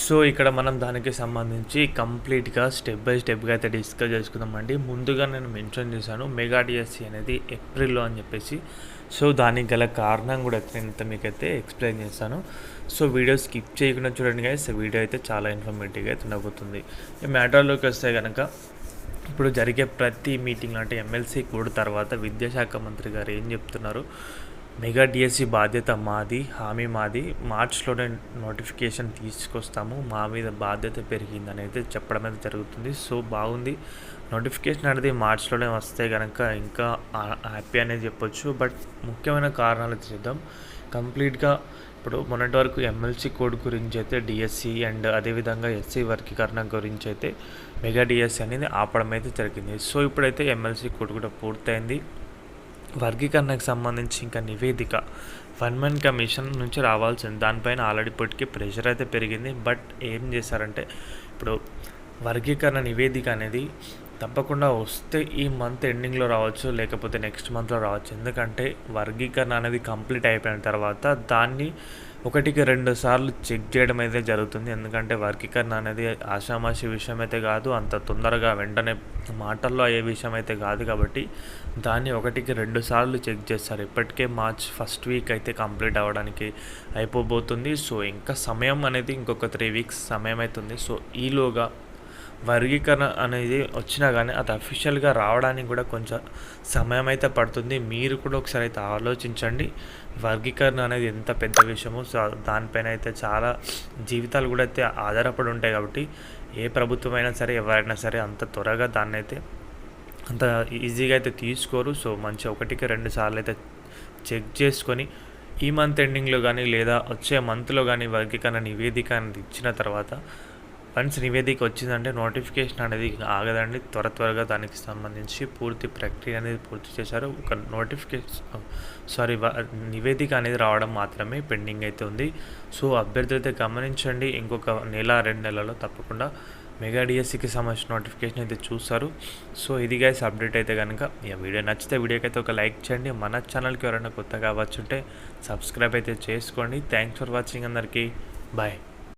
So, ఇక్కడ మనం దానికి సంబంధించి కంప్లీట్‌గా స్టెప్ బై స్టెప్‌గా అయితే డిస్కస్ చేసుకుందామండి. ముందుగా నేను మెన్షన్ చేశాను మెగా డిఎస్సి అనేది ఏప్రిల్‌లో అని చెప్పేసి. సో, దానికి గల కారణం కూడా నేనైతే మీకైతే ఎక్స్‌ప్లెయిన్ చేస్తాను. సో, వీడియో స్కిప్ చేయకుండా చూడండి గైస్. వీడియో అయితే చాలా ఇన్ఫర్మేటివ్‌గా అయితే ఉండబోతుంది. ఈ మ్యాటర్‌లోకి వస్తే గనక ఇప్పుడు జరిగే ప్రతి మీటింగ్‌లో అంటే ఎమ్మెల్సీ కోడ్ తర్వాత విద్యాశాఖ మంత్రి గారు ఏం చెప్తున్నారు, మెగా డిఎస్సి బాధ్యత మాది, హామీ మాది, మార్చ్‌లోనే నోటిఫికేషన్ తీసుకొస్తాము, మా మీద బాధ్యత పెరిగిందని అయితే చెప్పడం అయితే జరుగుతుంది. సో, బాగుంది. నోటిఫికేషన్ అనేది మార్చ్‌లోనే వస్తే కనుక ఇంకా హ్యాపీ అనేది చెప్పొచ్చు. బట్ ముఖ్యమైన కారణాలు చూద్దాం. కంప్లీట్‌గా ఇప్పుడు మొన్నటి వరకు ఎమ్మెల్సీ కోడ్ గురించి అయితే డిఎస్సి అండ్ అదేవిధంగా ఎస్సీ వర్గీకరణ గురించి అయితే మెగా డిఎస్సి అనేది ఆపడం అయితే జరిగింది. సో, ఇప్పుడైతే ఎమ్మెల్సీ కోడ్ కూడా పూర్తయింది. వర్గీకరణకు సంబంధించి ఇంకా నివేదిక వన్ మ్యాన్ కమిషన్ నుంచి రావాల్సింది. దానిపైన ఆల్రెడీ ఇప్పటికీ ప్రెషర్ అయితే పెరిగింది. బట్ ఏం చేశారంటే ఇప్పుడు వర్గీకరణ నివేదిక అనేది తప్పకుండా వస్తే ఈ మంత్ ఎండింగ్లో రావచ్చు, లేకపోతే నెక్స్ట్ మంత్లో రావచ్చు. ఎందుకంటే వర్గీకరణ అనేది కంప్లీట్ అయిపోయిన తర్వాత దాన్ని 1-2 సార్లు చెక్ చేయడం అయితే జరుగుతుంది. ఎందుకంటే వర్గీకరణ అనేది ఆషామాషి విషయం అయితే కాదు, అంత తొందరగా వెంటనే మాటల్లో అయ్యే విషయం అయితే కాదు. కాబట్టి దాన్ని 1-2 సార్లు చెక్ చేస్తారు. ఇప్పటికే మార్చ్ ఫస్ట్ వీక్ అయితే కంప్లీట్ అవ్వడానికి అయిపోబోతుంది. సో, ఇంకా సమయం అనేది ఇంకొక 3 వీక్స్ సమయం అవుతుంది. సో, ఈలోగా వర్గీకరణ అనేది వచ్చినా కానీ అది అఫీషియల్గా రావడానికి కూడా కొంచెం సమయం అయితే పడుతుంది. మీరు కూడా ఒకసారి అయితే ఆలోచించండి. వర్గీకరణ అనేది ఎంత పెద్ద విషయమో, సో దానిపైన అయితే చాలా జీవితాలు కూడా అయితే ఆధారపడి ఉంటాయి. కాబట్టి ఏ ప్రభుత్వం అయినా సరే, ఎవరైనా సరే అంత త్వరగా దాన్ని అయితే అంత ఈజీగా అయితే తీసుకోరు. సో, మంచి 1-2 సార్లు అయితే చెక్ చేసుకొని ఈ మంత్ ఎండింగ్లో కానీ లేదా వచ్చే మంత్లో కానీ వర్గీకరణ నివేదిక అనేది ఇచ్చిన తర్వాత వన్స్ నివేదిక వచ్చిందంటే నోటిఫికేషన్ అనేది ఆగదండి. త్వరగా దానికి సంబంధించి పూర్తి ప్రక్రియ అనేది పూర్తి చేశారు. ఒక నివేదిక అనేది రావడం మాత్రమే పెండింగ్ అయితే ఉంది. సో, అభ్యర్థులు అయితే గమనించండి. ఇంకొక 1-2 నెలల్లో తప్పకుండా మెగా డిఎస్సికి సంబంధించిన నోటిఫికేషన్ అయితే చూస్తారు. సో, ఇది గైస్ అప్డేట్ అయితే కనుక ఈ వీడియో నచ్చితే వీడియోకి అయితే ఒక లైక్ చేయండి. మన ఛానల్కి ఎవరైనా కొత్తగా వచ్చుంటే సబ్స్క్రైబ్ అయితే చేసుకోండి. థ్యాంక్స్ ఫర్ వాచింగ్ అందరికీ. బాయ్.